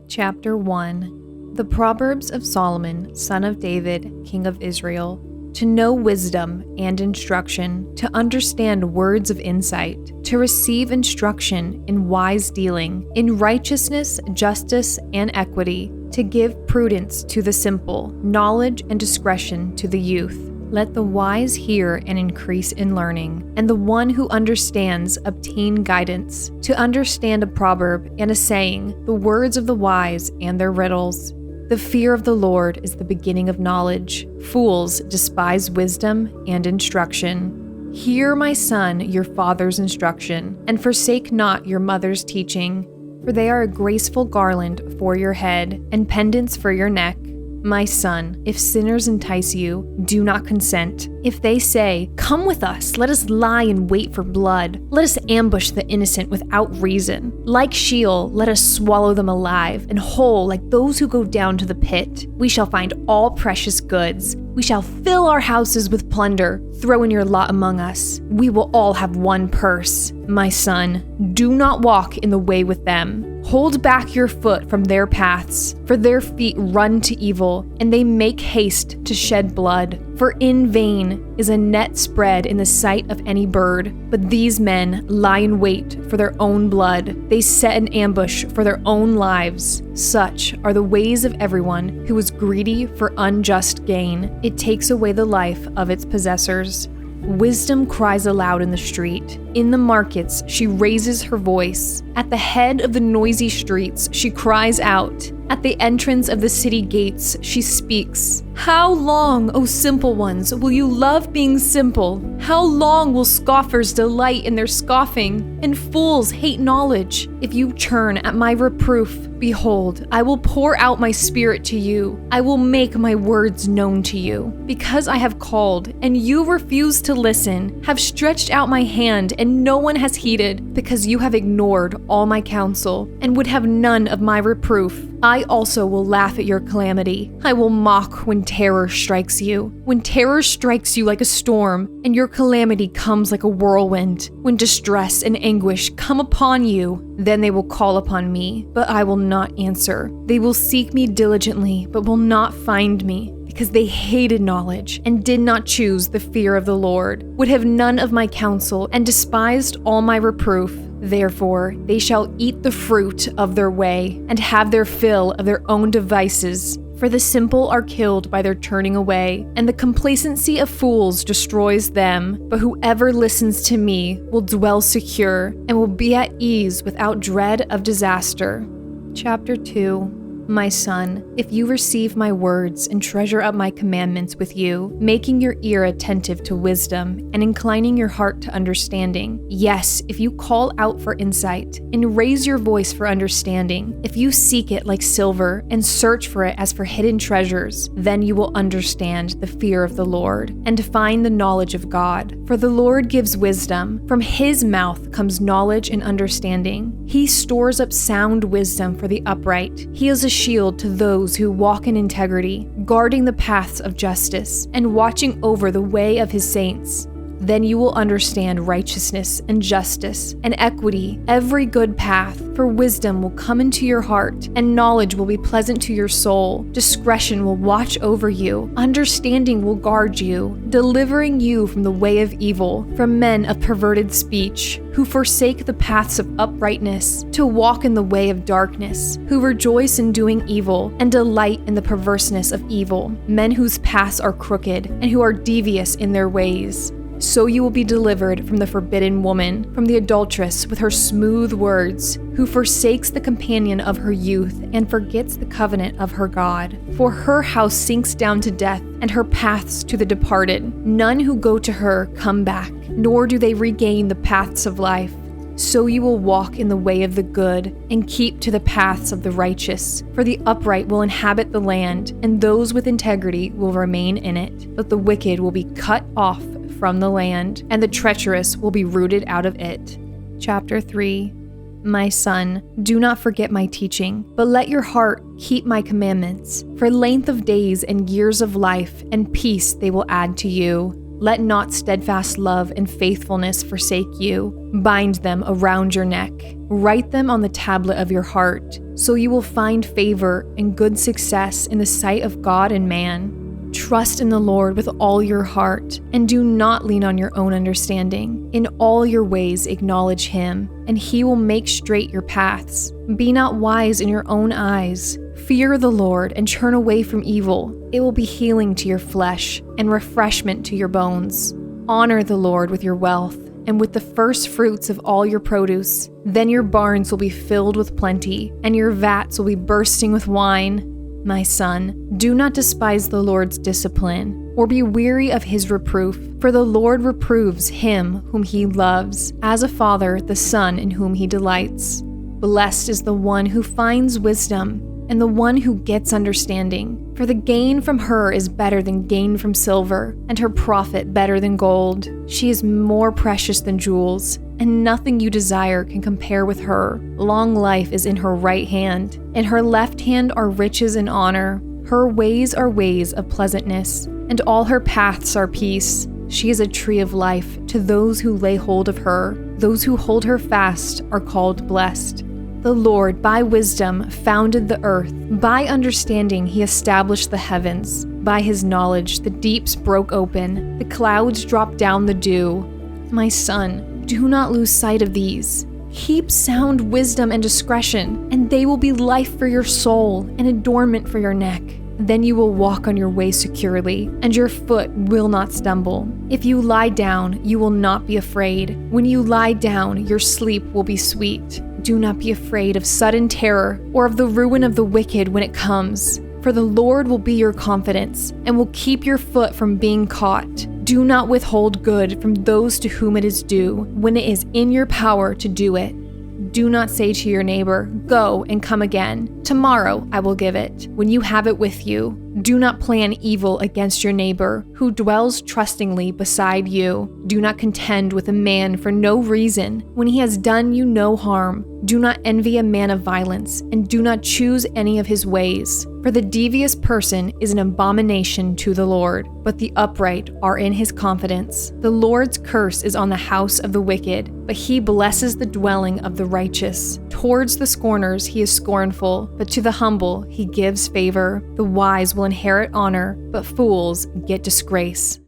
Chapter 1. The Proverbs of Solomon, son of David, king of Israel, to know wisdom and instruction, to understand words of insight, to receive instruction in wise dealing, in righteousness, justice, and equity, to give prudence to the simple, knowledge and discretion to the youth. Let the wise hear and increase in learning, and the one who understands obtain guidance, to understand a proverb and a saying, the words of the wise and their riddles. The fear of the Lord is the beginning of knowledge. Fools despise wisdom and instruction. Hear, my son, your father's instruction, and forsake not your mother's teaching, for they are a graceful garland for your head and pendants for your neck. My son, if sinners entice you, do not consent. If they say, "Come with us, let us lie in wait for blood. Let us ambush the innocent without reason. Like Sheol, let us swallow them alive, and whole like those who go down to the pit. We shall find all precious goods. We shall fill our houses with plunder. Throw in your lot among us. We will all have one purse. My son, do not walk in the way with them. Hold back your foot from their paths, for their feet run to evil, and they make haste to shed blood. For in vain is a net spread in the sight of any bird, but these men lie in wait for their own blood. They set an ambush for their own lives. Such are the ways of everyone who is greedy for unjust gain. It takes away the life of its possessors. Wisdom cries aloud in the street. In the markets, she raises her voice. At the head of the noisy streets, she cries out. At the entrance of the city gates, she speaks. How long, O simple ones, will you love being simple? How long will scoffers delight in their scoffing, and fools hate knowledge? If you turn at my reproof, behold, I will pour out my spirit to you. I will make my words known to you. Because I have called, and you refuse to listen, have stretched out my hand, and no one has heeded, because you have ignored all my counsel, and would have none of my reproof. I also will laugh at your calamity. I will mock when terror strikes you. When terror strikes you like a storm, and your calamity comes like a whirlwind. When distress and anguish come upon you, then they will call upon me, but I will not answer. They will seek me diligently, but will not find me. Because they hated knowledge and did not choose the fear of the Lord, would have none of my counsel, and despised all my reproof. Therefore, they shall eat the fruit of their way, and have their fill of their own devices. For the simple are killed by their turning away, and the complacency of fools destroys them. But whoever listens to me will dwell secure, and will be at ease without dread of disaster. Chapter 2. My son, if you receive my words and treasure up my commandments with you, making your ear attentive to wisdom and inclining your heart to understanding, yes, if you call out for insight and raise your voice for understanding, if you seek it like silver and search for it as for hidden treasures, then you will understand the fear of the Lord and find the knowledge of God. For the Lord gives wisdom. From his mouth comes knowledge and understanding. He stores up sound wisdom for the upright. He is a shield to those who walk in integrity, guarding the paths of justice and watching over the way of his saints. Then you will understand righteousness and justice and equity, every good path, for wisdom will come into your heart, and knowledge will be pleasant to your soul. Discretion will watch over you, understanding will guard you, delivering you from the way of evil, from men of perverted speech, who forsake the paths of uprightness, to walk in the way of darkness, who rejoice in doing evil, and delight in the perverseness of evil, men whose paths are crooked, and who are devious in their ways. So you will be delivered from the forbidden woman, from the adulteress with her smooth words, who forsakes the companion of her youth and forgets the covenant of her God. For her house sinks down to death, and her paths to the departed. None who go to her come back, nor do they regain the paths of life. So you will walk in the way of the good, and keep to the paths of the righteous. For the upright will inhabit the land, and those with integrity will remain in it. But the wicked will be cut off from the land, and the treacherous will be rooted out of it. Chapter 3. My son, do not forget my teaching, but let your heart keep my commandments. For length of days and years of life and peace they will add to you. Let not steadfast love and faithfulness forsake you. Bind them around your neck. Write them on the tablet of your heart, so you will find favor and good success in the sight of God and man. Trust in the Lord with all your heart, and do not lean on your own understanding. In all your ways acknowledge Him, and He will make straight your paths. Be not wise in your own eyes. Fear the Lord and turn away from evil. It will be healing to your flesh and refreshment to your bones. Honor the Lord with your wealth and with the first fruits of all your produce. Then your barns will be filled with plenty, and your vats will be bursting with wine. My son, do not despise the Lord's discipline, or be weary of His reproof, for the Lord reproves him whom He loves, as a father the son in whom He delights. Blessed is the one who finds wisdom, and the one who gets understanding, for the gain from her is better than gain from silver, and her profit better than gold. She is more precious than jewels, and nothing you desire can compare with her. Long life is in her right hand. In her left hand are riches and honor. Her ways are ways of pleasantness, and all her paths are peace. She is a tree of life to those who lay hold of her. Those who hold her fast are called blessed. The Lord, by wisdom, founded the earth. By understanding, He established the heavens. By His knowledge, the deeps broke open. The clouds dropped down the dew. My son, do not lose sight of these. Keep sound wisdom and discretion, and they will be life for your soul and adornment for your neck. Then you will walk on your way securely, and your foot will not stumble. If you lie down, you will not be afraid. When you lie down, your sleep will be sweet. Do not be afraid of sudden terror or of the ruin of the wicked when it comes. For the Lord will be your confidence and will keep your foot from being caught. Do not withhold good from those to whom it is due when it is in your power to do it. Do not say to your neighbor, "Go and come again. Tomorrow I will give it," when you have it with you. Do not plan evil against your neighbor who dwells trustingly beside you. Do not contend with a man for no reason when he has done you no harm. Do not envy a man of violence, and do not choose any of his ways. For the devious person is an abomination to the Lord, but the upright are in His confidence. The Lord's curse is on the house of the wicked, but He blesses the dwelling of the righteous. Towards the scorners He is scornful, but to the humble He gives favor. The wise will inherit honor, but fools get disgrace.